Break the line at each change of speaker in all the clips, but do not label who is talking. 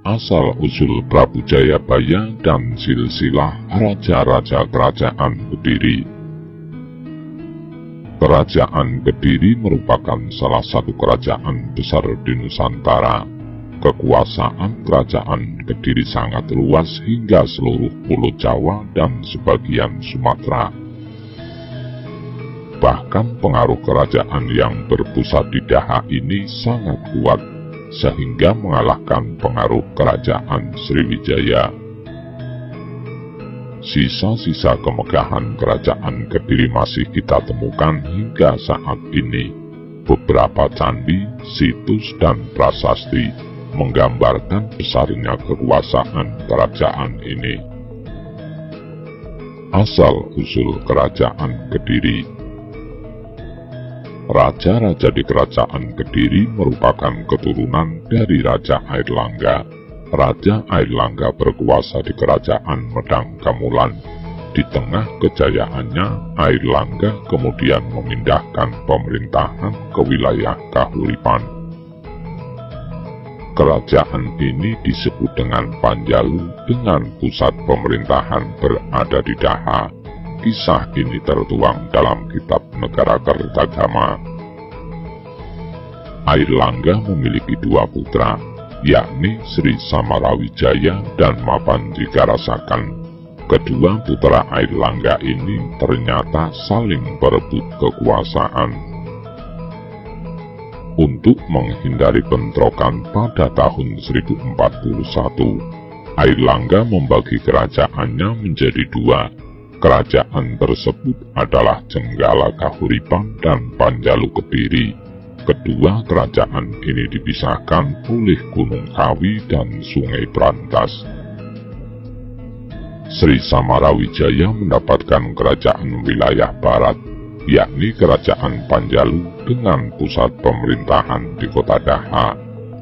asal-usul Prabu Jayabaya dan silsilah raja-raja kerajaan Kediri. Kerajaan Kediri merupakan salah satu kerajaan besar di Nusantara. Kekuasaan kerajaan Kediri sangat luas hingga seluruh Pulau Jawa dan sebagian Sumatera. Bahkan pengaruh kerajaan yang berpusat di Daha ini sangat kuat, sehingga mengalahkan pengaruh kerajaan Sriwijaya. Sisa-sisa kemegahan kerajaan Kediri masih kita temukan hingga saat ini. Beberapa candi, situs, dan prasasti menggambarkan besarnya kekuasaan kerajaan ini. Asal-usul kerajaan Kediri. Raja-raja di kerajaan Kediri merupakan keturunan dari Raja Airlangga. Raja Airlangga berkuasa di kerajaan Medang Kamulan. Di tengah kejayaannya, Airlangga kemudian memindahkan pemerintahan ke wilayah Kahuripan. Kerajaan ini disebut dengan Panjalu dengan pusat pemerintahan berada di Daha. Kisah ini tertuang dalam kitab Negara Kertagama. Airlangga memiliki dua putra, yakni Sri Samarawijaya dan Mapanjikarasakan. Kedua putra Airlangga ini ternyata saling berebut kekuasaan. Untuk menghindari bentrokan pada tahun 1041, Airlangga membagi kerajaannya menjadi dua. Kerajaan tersebut adalah Jenggala Kahuripan dan Panjalu Kediri. Kedua kerajaan ini dipisahkan oleh Gunung Kawi dan Sungai Brantas. Sri Samarawijaya mendapatkan kerajaan wilayah barat, yakni Kerajaan Panjalu dengan pusat pemerintahan di kota Daha.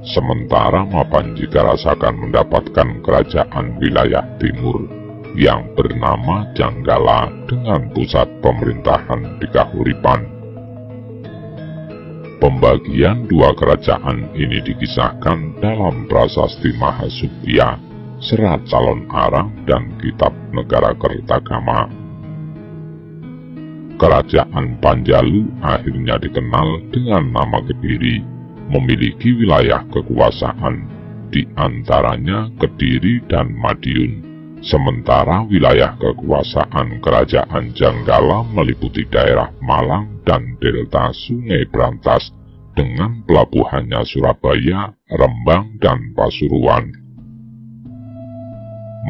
Sementara Mapanjikarasakan mendapatkan kerajaan wilayah timur, yang bernama Janggala dengan pusat pemerintahan di Kahuripan. Pembagian dua kerajaan ini dikisahkan dalam Prasasti Mahasukya, Serat Calon Arang, dan Kitab Negara Kertagama. Kerajaan Panjalu akhirnya dikenal dengan nama Kediri, memiliki wilayah kekuasaan, di antaranya Kediri dan Madiun. Sementara wilayah kekuasaan kerajaan Janggala meliputi daerah Malang dan delta Sungai Brantas dengan pelabuhannya Surabaya, Rembang, dan Pasuruan.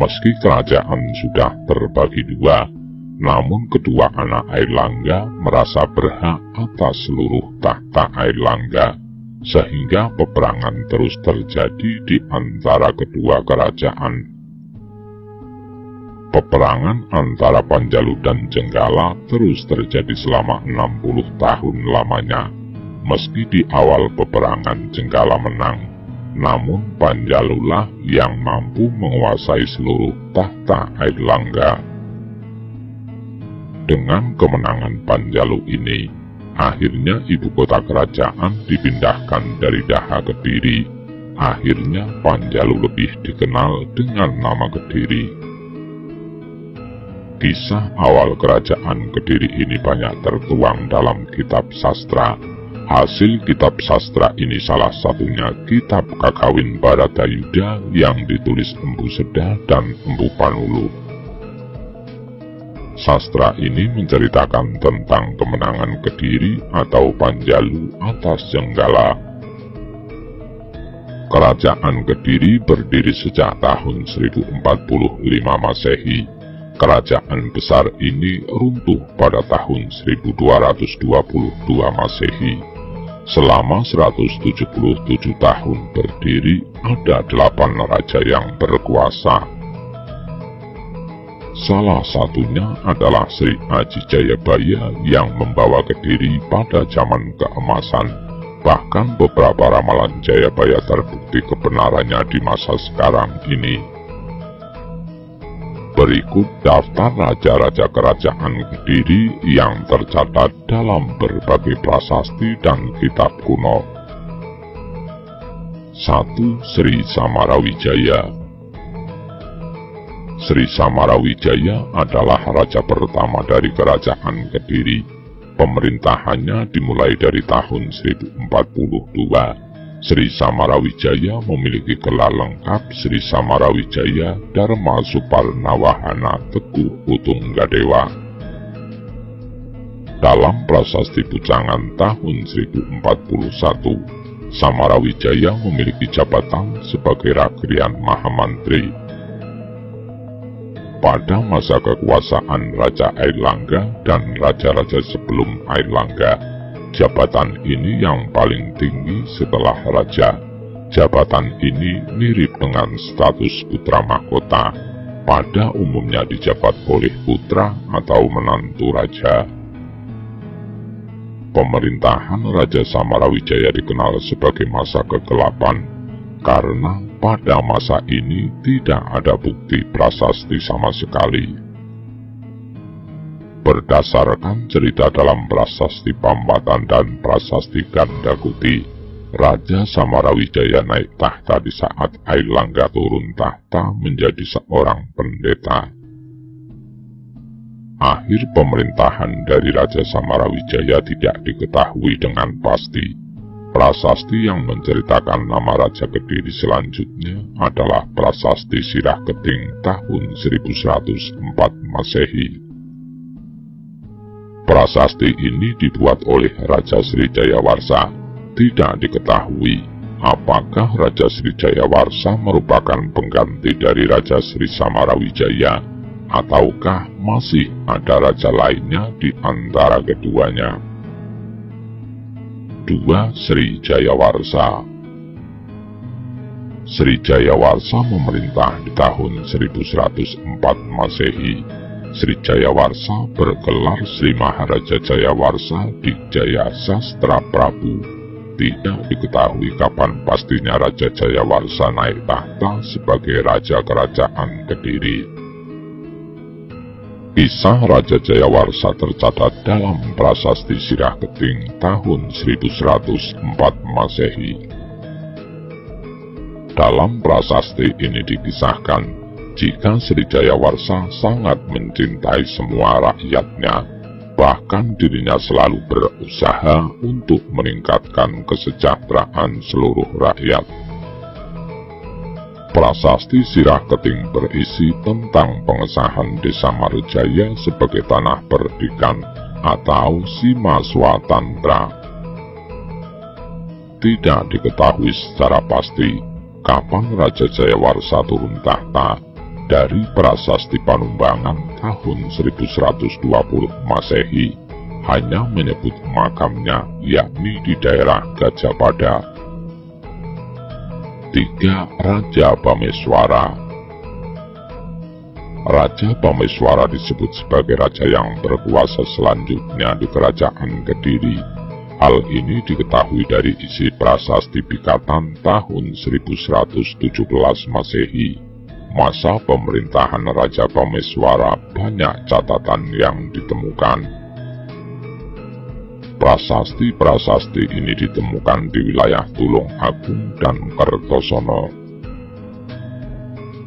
Meski kerajaan sudah terbagi dua, namun kedua anak Airlangga merasa berhak atas seluruh tahta Airlangga, sehingga peperangan terus terjadi di antara kedua kerajaan. Peperangan antara Panjalu dan Jenggala terus terjadi selama 60 tahun lamanya. Meski di awal peperangan Jenggala menang, namun Panjalulah yang mampu menguasai seluruh tahta Airlangga. Dengan kemenangan Panjalu ini, akhirnya ibu kota kerajaan dipindahkan dari Daha ke Kediri. Akhirnya Panjalu lebih dikenal dengan nama Kediri. Kisah awal kerajaan Kediri ini banyak tertuang dalam kitab sastra. Hasil kitab sastra ini salah satunya kitab Kakawin Baratayuda yang ditulis Empu Sedah dan Empu Panulu. Sastra ini menceritakan tentang kemenangan Kediri atau Panjalu atas Jenggala. Kerajaan Kediri berdiri sejak tahun 1045 Masehi. Kerajaan besar ini runtuh pada tahun 1222 Masehi. Selama 177 tahun berdiri, ada 8 raja yang berkuasa. Salah satunya adalah Sri Aji Jayabaya yang membawa Kediri pada zaman keemasan. Bahkan beberapa ramalan Jayabaya terbukti kebenarannya di masa sekarang ini. Berikut daftar raja-raja kerajaan Kediri yang tercatat dalam berbagai prasasti dan kitab kuno. 1. Sri Samarawijaya. Sri Samarawijaya adalah raja pertama dari Kerajaan Kediri. Pemerintahannya dimulai dari tahun 1042. Sri Samarawijaya memiliki gelar lengkap Sri Samarawijaya Dharma Suparnawahana Teguh Utunggadewa. Dalam prasasti Pujangan tahun 1041, Samarawijaya memiliki jabatan sebagai Ragrian Mahamantri. Pada masa kekuasaan Raja Airlangga dan raja-raja sebelum Airlangga, jabatan ini yang paling tinggi setelah raja. Jabatan ini mirip dengan status putra mahkota, pada umumnya dijabat oleh putra atau menantu raja. Pemerintahan Raja Samarawijaya dikenal sebagai masa kegelapan, karena pada masa ini tidak ada bukti prasasti sama sekali. Berdasarkan cerita dalam prasasti Pambatan dan prasasti Gandakuti, Raja Samarawijaya naik tahta di saat Airlangga turun tahta menjadi seorang pendeta. Akhir pemerintahan dari Raja Samarawijaya tidak diketahui dengan pasti. Prasasti yang menceritakan nama Raja Kediri selanjutnya adalah Prasasti Sirah Keting tahun 1104 Masehi. Prasasti ini dibuat oleh Raja Srijayawarsa. Tidak diketahui apakah Raja Srijayawarsa merupakan pengganti dari Raja Sri Samarawijaya, ataukah masih ada raja lainnya di antara keduanya. 2. Sri Jayawarsa. Sri Jayawarsa memerintah di tahun 1104 Masehi. Sri Jayawarsa bergelar Sri Maharaja Jayawarsa di Jaya Sastra Prabu. Tidak diketahui kapan pastinya Raja Jayawarsa naik tahta sebagai Raja Kerajaan Kediri. Kisah Raja Jayawarsa tercatat dalam Prasasti Sirah Keting tahun 1104 Masehi. Dalam prasasti ini dikisahkan, jika Sri Jayawarsa sangat mencintai semua rakyatnya, bahkan dirinya selalu berusaha untuk meningkatkan kesejahteraan seluruh rakyat. Prasasti Sirah Keting berisi tentang pengesahan Desa Marujaya sebagai tanah perdikan atau Sima Swatantra. Tidak diketahui secara pasti kapan Raja Jayawarsa turun tahta. Dari Prasasti Panumbangan tahun 1120 Masehi hanya menyebut makamnya, yakni di daerah Gajahpada. 3. Raja Pameswara. Raja Pameswara disebut sebagai raja yang berkuasa selanjutnya di Kerajaan Kediri. Hal ini diketahui dari isi Prasasti Pikatan tahun 1117 Masehi. Masa pemerintahan Raja Pameswara banyak catatan yang ditemukan. Prasasti-prasasti ini ditemukan di wilayah Tulung Agung dan Kertosono.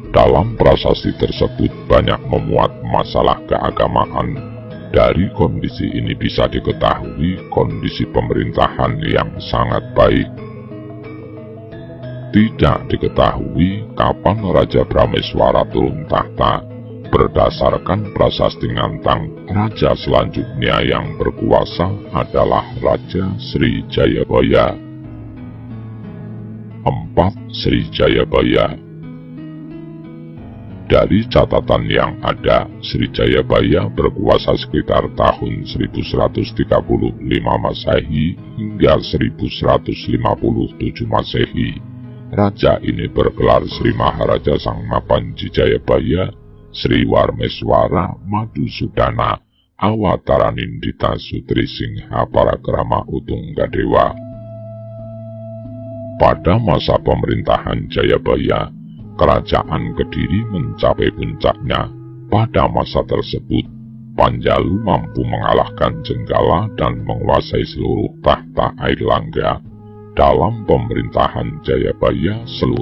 Dalam prasasti tersebut banyak memuat masalah keagamaan. Dari kondisi ini bisa diketahui kondisi pemerintahan yang sangat baik. Tidak diketahui kapan Raja Prameswara turun tahta. Berdasarkan prasasti Ngantang, raja selanjutnya yang berkuasa adalah Raja Sri Jayabaya. 4. Sri Jayabaya. Dari catatan yang ada, Sri Jayabaya berkuasa sekitar tahun 1135 Masehi hingga 1157 Masehi. Raja ini bergelar Sri Maharaja Sang Mapanji Jayabaya, Sri Warmeswara Madusudana Awataranindita Sutri Singha Parakrama Utunggadewa. Pada masa pemerintahan Jayabaya, Kerajaan Kediri mencapai puncaknya. Pada masa tersebut, Panjalu mampu mengalahkan Jenggala dan menguasai seluruh tahta Airlangga. dalam pemerintahan Jayabaya seluruh